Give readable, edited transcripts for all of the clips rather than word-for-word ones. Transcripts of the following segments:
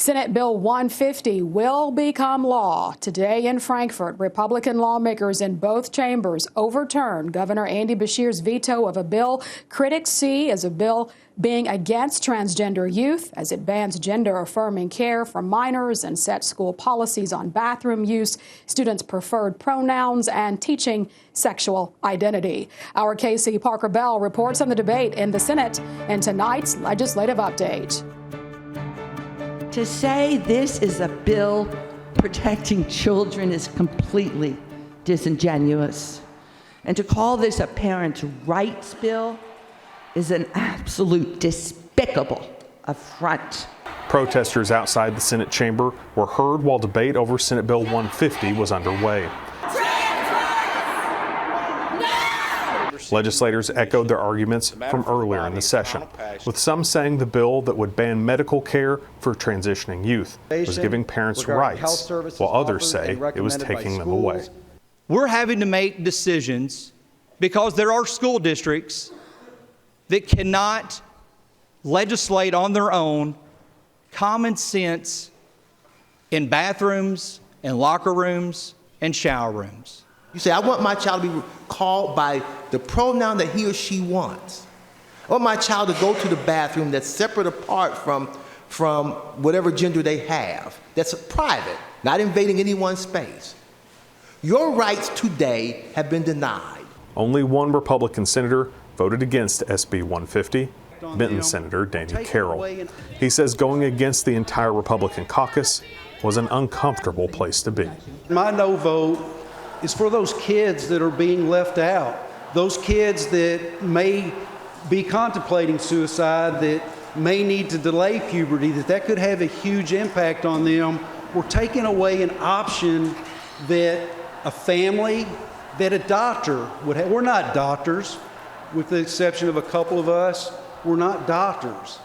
Senate Bill 150 will become law. Today in Frankfort, Republican lawmakers in both chambers overturned Governor Andy Beshear's veto of a bill critics see as a bill being against transgender youth, as it bans gender-affirming care for minors and sets school policies on bathroom use, students' preferred pronouns, and teaching sexual identity. Our Casey Parker Bell reports on the debate in the Senate in tonight's legislative update. To say this is a bill protecting children is completely disingenuous. And to call this a parents' rights bill is an absolute despicable affront. Protesters outside the Senate chamber were heard while debate over Senate Bill 150 was underway. Legislators echoed their arguments from earlier in the session, with some saying the bill that would ban medical care for transitioning youth was giving parents rights, while others say it was taking them away. We're having to make decisions because there are school districts that cannot legislate on their own common sense in bathrooms and locker rooms and shower rooms. You say, I want my child to be called by the pronoun that he or she wants. I want my child to go to the bathroom that's separate apart from whatever gender they have, that's private, not invading anyone's space. Your rights today have been denied. Only one Republican senator voted against SB 150, Benton Senator Daniel Carroll. He says going against the entire Republican caucus was an uncomfortable place to be. My no vote is for those kids that are being left out, those kids that may be contemplating suicide, that may need to delay puberty, that could have a huge impact on them. We're taking away an option that a family, that a doctor would have. We're not doctors, with the exception of a couple of us. We're not doctors.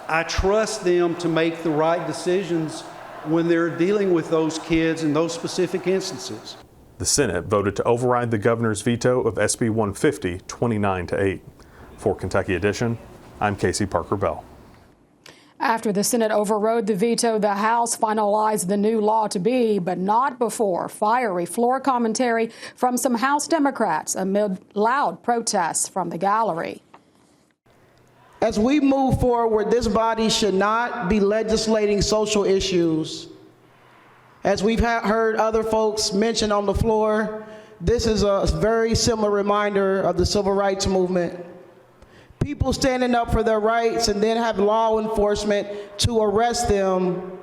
I trust them to make the right decisions when they're dealing with those kids in those specific instances. The Senate voted to override the governor's veto of SB 150 29-8. For Kentucky Edition, I'm Casey Parker Bell. After the Senate overrode the veto, the House finalized the new law to be, but not before fiery floor commentary from some House Democrats amid loud protests from the gallery. As we move forward, this body should not be legislating social issues. As we've heard other folks mention on the floor, this is a very similar reminder of the civil rights movement. People standing up for their rights and then have law enforcement to arrest them.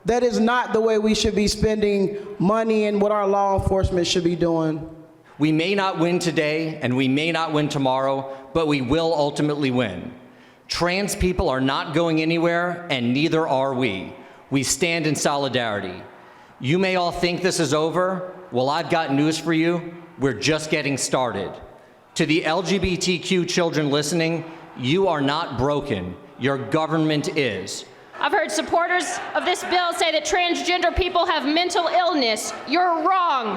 That is not the way we should be spending money and what our law enforcement should be doing. We may not win today and we may not win tomorrow, but we will ultimately win. Trans people are not going anywhere, and neither are we. We stand in solidarity. You may all think this is over. Well, I've got news for you. We're just getting started. To the LGBTQ children listening, you are not broken. Your government is. I've heard supporters of this bill say that transgender people have mental illness. You're wrong.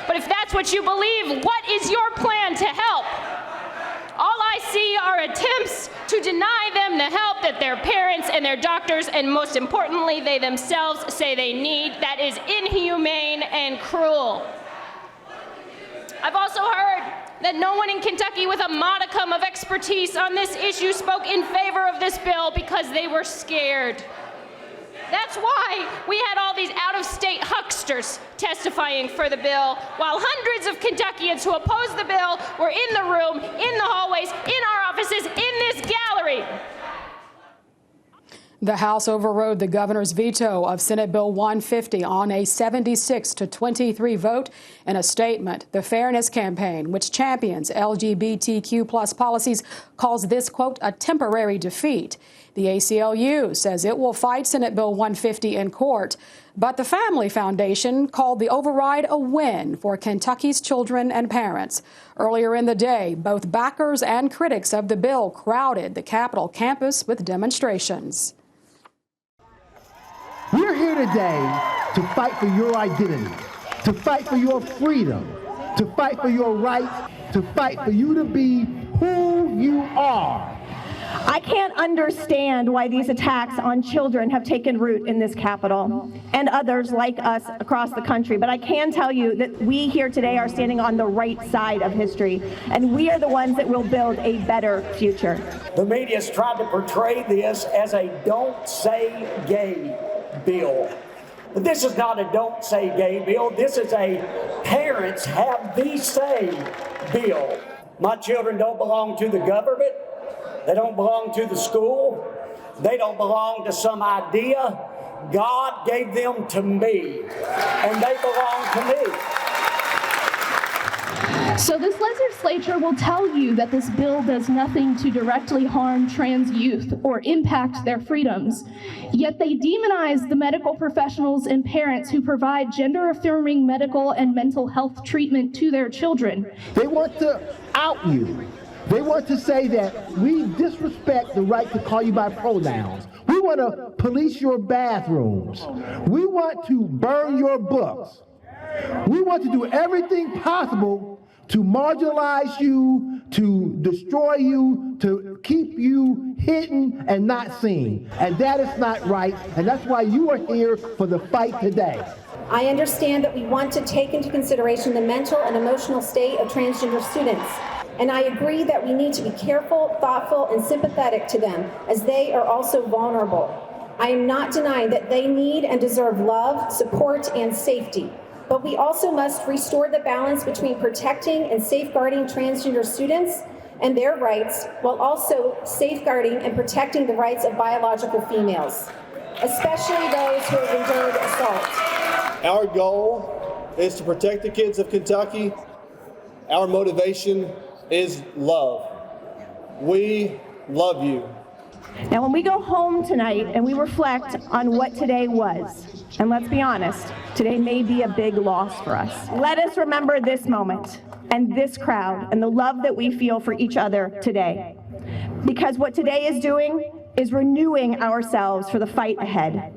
But if that's what you believe, what is your plan to help? All I see are attempts to deny them the help that their parents and their doctors, and most importantly, they themselves say they need. That is inhumane and cruel. I've also heard that no one in Kentucky with a modicum of expertise on this issue spoke in favor of this bill because they were scared. That's why we had all these out-of-state hucksters testifying for the bill, while hundreds of Kentuckians who opposed the bill were in the room, in the hallways, in our offices, in this gallery. The House overrode the governor's veto of Senate Bill 150 on a 76-23 vote. In a statement, the Fairness Campaign, which champions LGBTQ+ policies, calls this, quote, a temporary defeat. The ACLU says it will fight Senate Bill 150 in court, but the Family Foundation called the override a win for Kentucky's children and parents. Earlier in the day, both backers and critics of the bill crowded the Capitol campus with demonstrations. We're here today to fight for your identity, to fight for your freedom, to fight for your right, to fight for you to be who you are. I can't understand why these attacks on children have taken root in this Capitol and others like us across the country, but I can tell you that we here today are standing on the right side of history, and we are the ones that will build a better future. The media's tried to portray this as a don't say gay bill. But this is not a don't say gay bill. This is a parents have the say bill. My children don't belong to the government. They don't belong to the school. They don't belong to some idea. God gave them to me, and they belong to me. So this legislature will tell you that this bill does nothing to directly harm trans youth or impact their freedoms, yet they demonize the medical professionals and parents who provide gender-affirming medical and mental health treatment to their children. They want to out you. They want to say that we disrespect the right to call you by pronouns. We want to police your bathrooms. We want to burn your books. We want to do everything possible to marginalize you, to destroy you, to keep you hidden and not seen. And that is not right, and that's why you are here for the fight today. I understand that we want to take into consideration the mental and emotional state of transgender students. And I agree that we need to be careful, thoughtful, and sympathetic to them, as they are also vulnerable. I am not denying that they need and deserve love, support, and safety. But we also must restore the balance between protecting and safeguarding transgender students and their rights, while also safeguarding and protecting the rights of biological females, especially those who have endured assault. Our goal is to protect the kids of Kentucky. Our motivation is love. We love you. Now, when we go home tonight and we reflect on what today was, and let's be honest, today may be a big loss for us. Let us remember this moment and this crowd and the love that we feel for each other today. Because what today is doing is renewing ourselves for the fight ahead.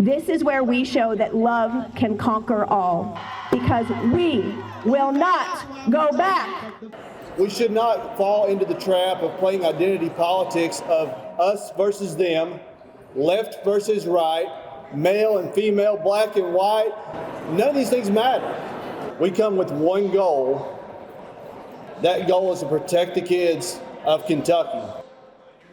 This is where we show that love can conquer all, because we will not go back. We should not fall into the trap of playing identity politics of us versus them, left versus right, male and female, black and white. None of these things matter. We come with one goal. That goal is to protect the kids of Kentucky.